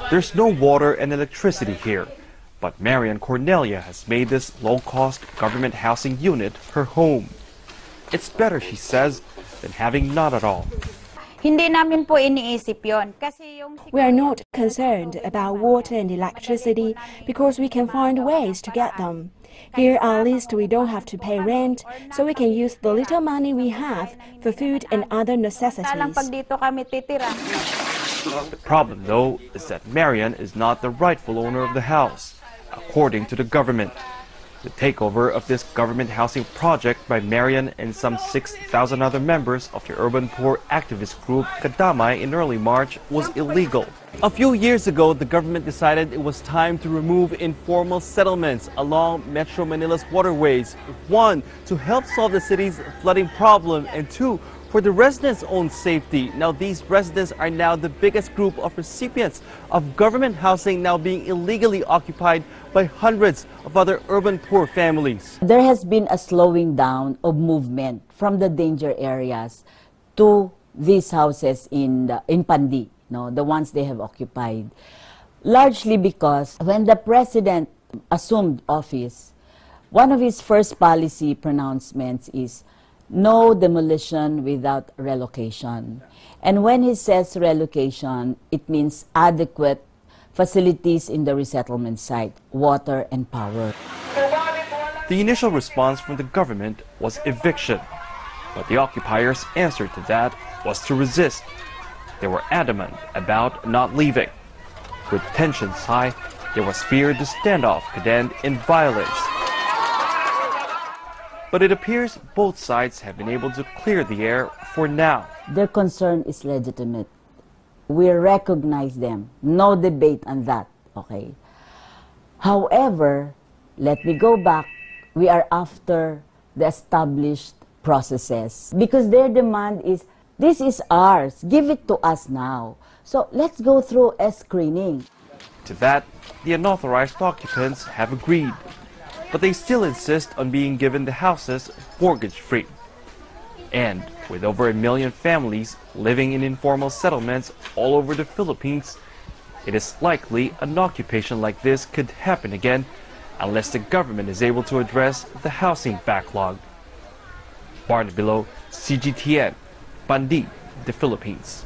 There's no water and electricity here, but Marian Cornelia has made this low-cost government housing unit her home. It's better, she says, than having none at all. Hindi namin po iniisip yon. Kasi yung... We are not concerned about water and electricity because we can find ways to get them. Here at least we don't have to pay rent, so we can use the little money we have for food and other necessities. The problem, though, is that Marian is not the rightful owner of the house, according to the government. The takeover of this government housing project by Marian and some 6,000 other members of the urban poor activist group Kadamay in early March was illegal. A few years ago, the government decided it was time to remove informal settlements along Metro Manila's waterways. One, to help solve the city's flooding problem, and two, for the residents' own safety. Now, these residents are now the biggest group of recipients of government housing now being illegally occupied by hundreds of other urban poor families. There has been a slowing down of movement from the danger areas to these houses in Pandi, the ones they have occupied. Largely because when the president assumed office, one of his first policy pronouncements is no demolition without relocation. And when he says relocation, it means adequate facilities in the resettlement site, water and power. The initial response from the government was eviction, but the occupiers' answer to that was to resist. They were adamant about not leaving. With tensions high, there was fear the standoff could end in violence. But it appears both sides have been able to clear the air for now. Their concern is legitimate. We recognize them. No debate on that, okay? However, let me go back. We are after the established processes because their demand is, this is ours. Give it to us now. So let's go through a screening. To that, the unauthorized occupants have agreed. But they still insist on being given the houses mortgage-free. And with over 1 million families living in informal settlements all over the Philippines, it is likely an occupation like this could happen again unless the government is able to address the housing backlog. Barnaby, CGTN, Barnaby, the Philippines.